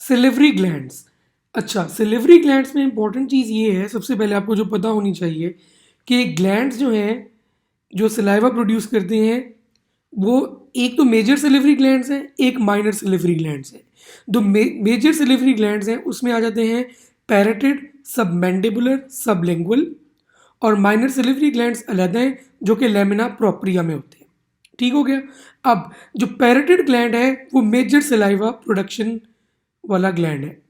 सिलिवरी glands. अच्छा, सिलिवरी glands में important चीज़ ये है, सबसे पहले आपको जो पता होनी चाहिए कि ग्लैंड्स जो हैं जो सलाइवा प्रोड्यूस करते हैं वो एक तो मेजर सिलिवरी ग्लैंड्स हैं, एक माइनर सिलिवरी ग्लैंड्स हैं। जो मेजर सिलिवरी ग्लैंड्स हैं उसमें आ जाते हैं पैरेटिड, सबमैंडिबुलर, सबलिंगुअल। और माइनर सिलिवरी ग्लैंड्स अलग हैं जो कि लेमिना प्रोप्रिया में होते हैं। ठीक हो गया। अब जो पैरेटिड ग्लैंड है वो मेजर सलाइवा प्रोडक्शन वाला ग्लैंड है।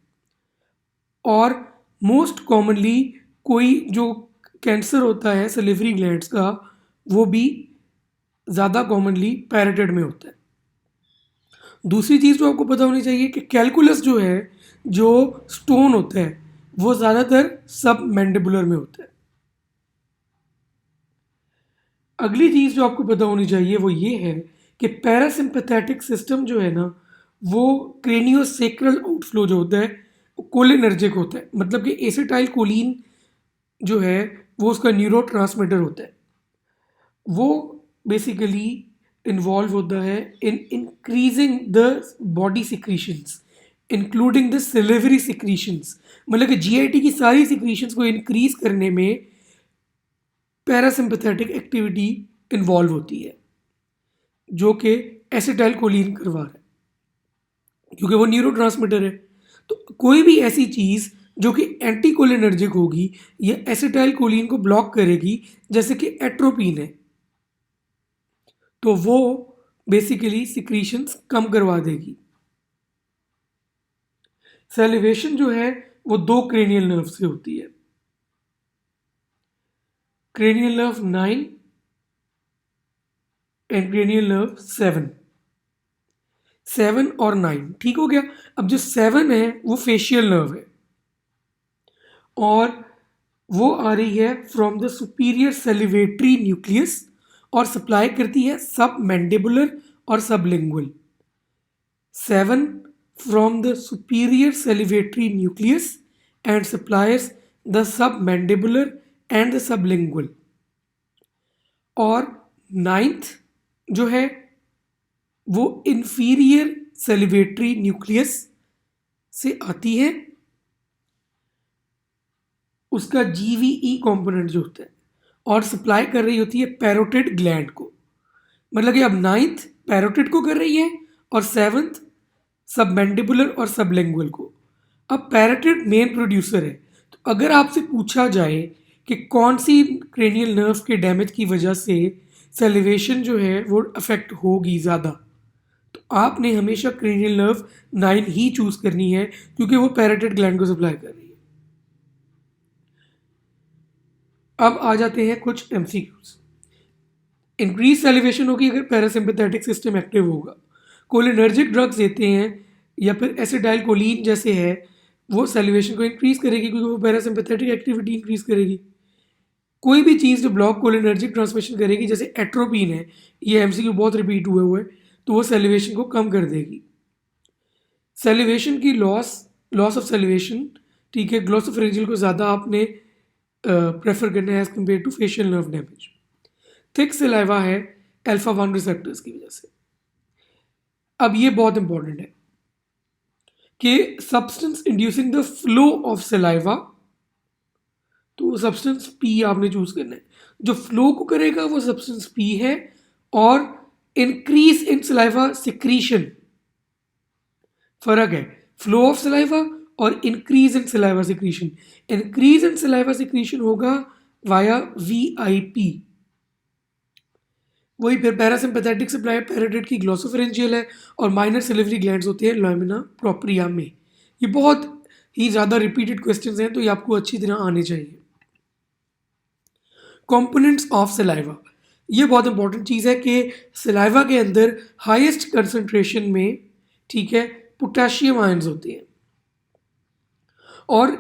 और मोस्ट कॉमनली कोई जो कैंसर होता है सलिवरी ग्लैंड्स का वो भी ज़्यादा कॉमनली पैरेटिड में होता है। दूसरी चीज़ जो आपको पता होनी चाहिए कि कैलकुलस जो है, जो स्टोन होता है वो ज़्यादातर सब मैंडिबुलर में होता है। अगली चीज़ जो आपको पता होनी चाहिए वो ये है कि पैरासिम्पैथेटिक सिस्टम जो है ना वो क्रेनियोसेक्रल आउटफ्लो जो होता है कोलिनर्जिक होता है। मतलब कि एसिटाइल कोलिन जो है वो उसका न्यूरोट्रांसमीटर होता है। वो बेसिकली इन्वॉल्व होता है in increasing the body secretions including the salivary secretions. मतलब कि जीआईटी की सारी सिक्रीशंस को इंक्रीज करने में पैरासिम्पैथेटिक एक्टिविटी इन्वॉल्व होती है जो कि एसिटाइल कोलिन करवा रहा है क्योंकि वो न्यूरोट्रांसमीटर है। तो कोई भी ऐसी चीज़ जो कि एंटीकोलिनर्जिक होगी या एसिटाइल कोलिन को ब्लॉक करेगी जैसे कि एट्रोपिन है तो वो बेसिकली सिक्रीशंस कम करवा देगी। सैलिवेशन जो है वो दो क्रेनियल नर्व से होती है, cranial nerve 9 and cranial nerve 7। 7 और 9 ठीक हो गया। अब जो 7 है वो फेशियल नर्व है और वो आ रही है from the superior salivatory nucleus और सप्लाई करती है सब मैंडिबुलर और sublingual. 7 from the superior salivatory nucleus and supplies the submandibular and the sublingual। और 9th जो है वो inferior salivatory nucleus से आती है, उसका GVE कंपोनेंट जो होता है और सप्लाई कर रही होती है पैरोटिड ग्लैंड को। मतलब कि अब 9th पैरोटिड को कर रही है और 7th सबमैंडिबुलर और सबलिंगुअल को। अब पैरेटिड मेन प्रोड्यूसर है। तो अगर आपसे पूछा जाए कि कौन सी क्रेनियल नर्व के डैमेज की वजह से सेलिवेशन जो है वो अफेक्ट होगी ज़्यादा, तो आपने हमेशा क्रेनियल नर्व 9 ही चूज करनी है क्योंकि वो पैरेटिड ग्लैंड को सप्लाई कर रही है। अब आ जाते हैं कुछ एमसीक्यूज। इंक्रीज सेलिवेशन होगी अगर पैरासिम्पैथेटिक सिस्टम एक्टिव होगा। कोलिनर्जिक ड्रग्स देते हैं या फिर एसिडाइल कोलिन जैसे है वो सेलिवेशन को इंक्रीज करेगी क्योंकि वो पैरासिम्पैथेटिक एक्टिविटी इंक्रीज करेगी। कोई भी चीज़ जो ब्लॉक कोलिनर्जिक ट्रांसमिशन करेगी जैसे एट्रोपिन है, ये एमसीक्यू बहुत रिपीट हुए हुए, तो वो सेलिवेशन को कम कर देगी। सेलिवेशन की लॉस ऑफ सेलिवेशन, ठीक है, ग्लोसोफेरिंजियल को ज़्यादा आपने प्रेफर करना है as compare to facial nerve damage. Thick saliva है अल्फा 1 रिसेप्टर्स की वजह से। अब ये बहुत इंपॉर्टेंट है कि substance inducing the flow of saliva, तो सब्सटेंस पी आपने चूज करना है। जो फ्लो को करेगा वो सब्सटेंस पी है। और इंक्रीज इन सलाइवा सिक्रीशन, फर्क है फ्लो ऑफ सलाइवा और increase in saliva secretion. Increase in saliva secretion होगा वाया वीआईपी। वही फिर पैरासिम्पैथेटिक सप्लाई पैराटिड की ग्लोसोफेरेंजियल है और माइनर सिलिवरी ग्लैंड्स होते हैं लैमिना प्रोप्रिया में। ये बहुत ही ज़्यादा रिपीटेड क्वेश्चंस हैं तो ये आपको अच्छी तरह आने चाहिए। कंपोनेंट्स ऑफ सलाइवा, ये बहुत इंपॉर्टेंट चीज़ है कि सलाइवा के अंदर हाईएस्ट कंसंट्रेशन में, ठीक है, पोटेशियम आयंस होते हैं। और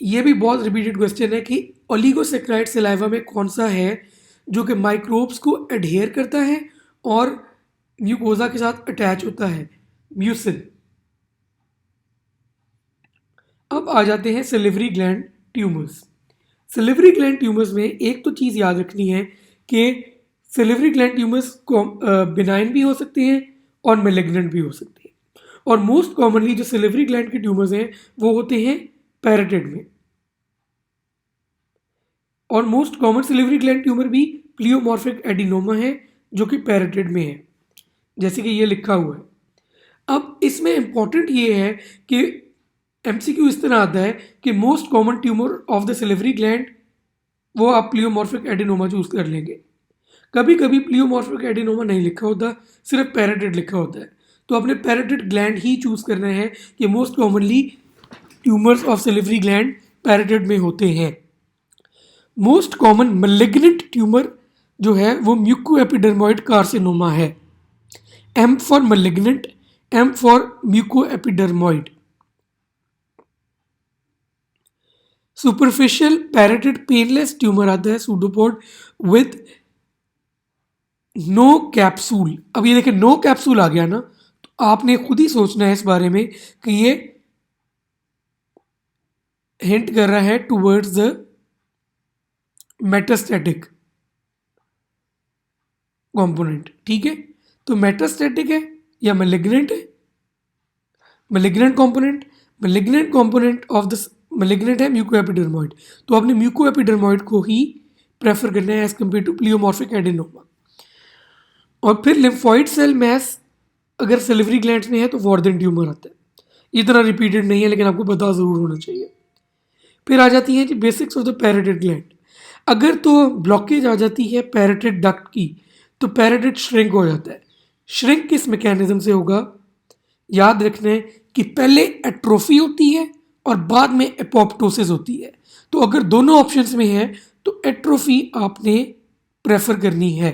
ये भी बहुत रिपीटेड क्वेश्चन है कि ओलिगोसेक्राइड सलाइवा में कौन सा है जो कि माइक्रोब्स को एडहेयर करता है और म्यूकोजा के साथ अटैच होता है, म्यूसिन। अब आ जाते हैं सिलिवरी ग्लैंड ट्यूमर्स। सिलिवरी ग्लैंड ट्यूमर्स में एक तो चीज़ याद रखनी है कि सिलिवरी ग्लैंड ट्यूमर्स बिनाइन भी हो सकते हैं और मेलिग्नेंट भी हो सकते हैं। और मोस्ट कॉमनली जो सिलिवरी ग्लैंड के ट्यूमर्स हैं वो होते हैं पैराटिड में। और मोस्ट कॉमन सिलिवरी ग्लैंड ट्यूमर भी प्लियोमॉर्फिक एडिनोमा है जो कि पैराटिड में है, जैसे कि ये लिखा हुआ है। अब इसमें इंपॉर्टेंट ये है कि एमसीक्यू इस तरह आता है कि most common tumour of the salivary gland वो आप प्लियोमॉर्फिक एडिनोमा चूज कर लेंगे। कभी कभी प्लियोमॉर्फिक एडिनोमा नहीं लिखा होता, सिर्फ पैराटिड लिखा होता है, तो आपने पैराटिड ग्लैंड ही चूज करना है कि most commonly tumours of salivary gland parotid में होते हैं। मोस्ट कॉमन मैलिग्नेंट ट्यूमर जो है वो म्यूकोएपिडर्मोइड कार्सिनोमा है। M for malignant, M for mucoepidermoid. Superficial parotid painless tumour आता है सूडोपोड विद नो कैप्सूल। अब ये देखिए नो कैप्सूल आ गया ना, तो आपने खुद ही सोचना है इस बारे में कि ये हिंट कर रहा है टुवर्ड्स द मेटास्टैटिक कंपोनेंट। ठीक है, तो मेटास्टैटिक है या मैलिग्नेंट है? Malignant component, malignant component of the malignant है म्यूकोएपिडर्मोइड, तो आपने म्यूकोएपिडर्मोइड को ही प्रेफर करना है as compare to pleomorphic adenoma. और फिर लिम्फोइड सेल मैस अगर सिलिवरी ग्लैंड्स में है तो वॉर्दन ट्यूमर आता है। इतना रिपीटेड नहीं है लेकिन आपको पता ज़रूर होना चाहिए। फिर आ जाती है जी बेसिक्स ऑफ द पैराटिड ग्लैंड। अगर तो ब्लॉकेज आ जाती है पैराटिड डक्ट की तो पैराटिड श्रिंक हो जाता है। श्रिंक किस मैकेनिज्म से होगा? याद रखना है कि पहले एट्रोफी होती है और बाद में एपोप्टोसिस होती है। तो अगर दोनों ऑप्शंस में है तो एट्रोफी आपने प्रेफर करनी है।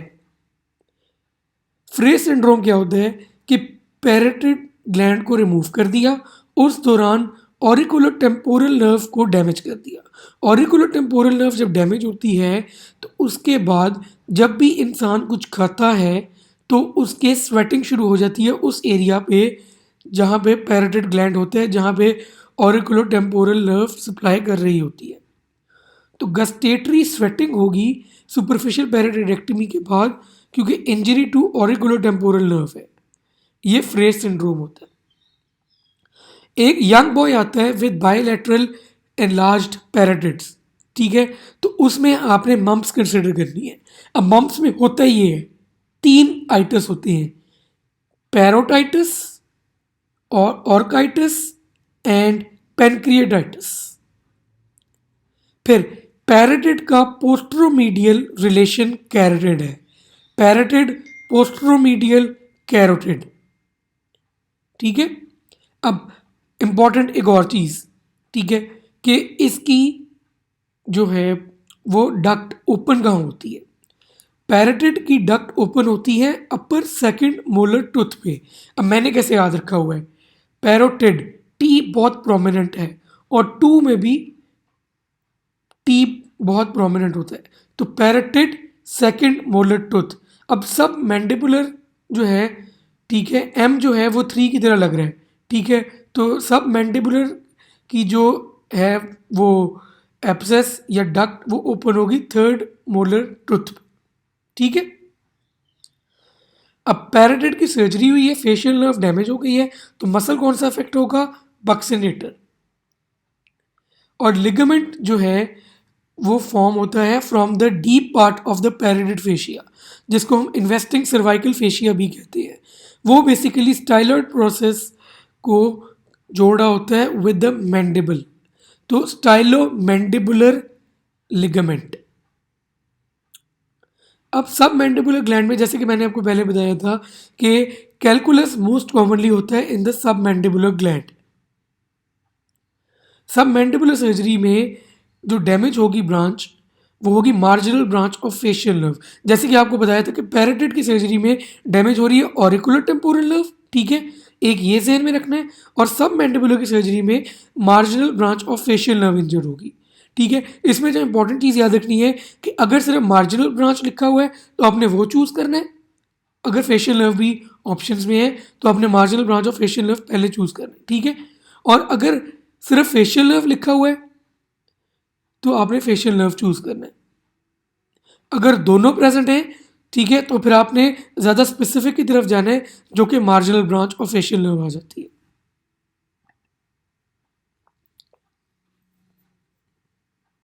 फ्रे सिंड्रोम क्या होता है कि पैराटिड ग्लैंड को रिमूव कर दिया, उस दौरान ऑरिकुलर टेम्पोरल नर्व को डैमेज कर दिया। ऑरिकुलर टेम्पोरल नर्व जब डैमेज होती है तो उसके बाद जब भी इंसान कुछ खाता है तो उसके स्वेटिंग शुरू हो जाती है उस एरिया पे जहाँ पे पैराटिड ग्लैंड होते हैं, जहाँ पे ऑरिकुलर टेम्पोरल नर्व सप्लाई कर रही होती है। तो गस्टेटरी स्वेटिंग होगी सुपरफिशियल पैराटिडेक्टमी के बाद, क्योंकि injury to auricular temporal nerve है। ये फ्रेस सिंड्रोम होता है। एक यंग बॉय आता है विद बायलैटरल एनलार्ज्ड पैराटिड्स, ठीक है, तो उसमें आपने मम्प्स कंसिडर करनी है। अब मम्प्स में होता ही है, 3 आइटस होते हैं, पैरोटाइटिस और ऑर्काइटिस एंड पेनक्रिएटाइटिस। फिर पैराटिड का पोस्ट्रोमीडियल रिलेशन कैरोटिड है, पैराटिड पोस्ट्रोमीडियल कैरोटिड। ठीक है, अब इंपॉर्टेंट एक और चीज़, ठीक है, कि इसकी जो है वो डक्ट ओपन कहाँ होती है? पैराटिड की डक्ट ओपन होती है अपर सेकंड मोलर टूथ पे। अब मैंने कैसे याद रखा हुआ है? पैरोटिड टी बहुत प्रोमिनेंट है और 2 में भी टी बहुत प्रोमिनेंट होता है, तो पैराटिड सेकंड मोलर टूथ। अब सब मैंडिबुलर जो है, ठीक है, एम जो है वो 3 की तरह लग रहा है, ठीक है, तो सब मैंडिबुलर की जो है वो एब्सेस या डक्ट वो ओपन होगी 3rd मोलर टूथ, ठीक है। अब पैराटिड की सर्जरी हुई है, फेशियल नर्व डैमेज हो गई है, तो मसल कौन सा अफेक्ट होगा? बक्सिनेटर। और लिगामेंट जो है वो फॉर्म होता है from the deep part of the parotid fascia, जिसको हम इन्वेस्टिंग सर्वाइकल फेशिया भी कहते हैं। वो बेसिकली स्टाइलॉइड प्रोसेस को जोड़ा होता है विद द मैंडिबल, तो स्टाइलो मैंडिबुलर लिगामेंट। अब सब मैंडिबुलर ग्लैंड में, जैसे कि मैंने आपको पहले बताया था कि कैलकुलस मोस्ट कॉमनली होता है in the sub mandibular gland. सब मैंडिबुलर सर्जरी में जो डैमेज होगी ब्रांच वो होगी marginal branch of facial nerve. जैसे कि आपको बताया था कि पैराटिड की सर्जरी में डैमेज हो रही है ऑरिकुलर टेम्पोरल नर्व, ठीक है, एक ये ज़हन में रखना है, और सब मैंडिबुलर की सर्जरी में marginal branch of facial nerve injured होगी, ठीक है। इसमें जो इंपॉर्टेंट चीज़ याद रखनी है कि अगर सिर्फ मार्जिनल ब्रांच लिखा हुआ है तो आपने वो चूज़ करना है, अगर फेशियल नर्व भी ऑप्शंस में है तो आपने marginal branch of facial nerve पहले चूज़ करना है, ठीक है। और अगर सिर्फ फेशियल नर्व लिखा हुआ है तो आपने फेशियल नर्व चूज़ करना है। अगर दोनों प्रेजेंट हैं, ठीक है, तो फिर आपने ज़्यादा स्पेसिफिक की तरफ जाना है जो कि marginal branch of facial nerve आ जाती है।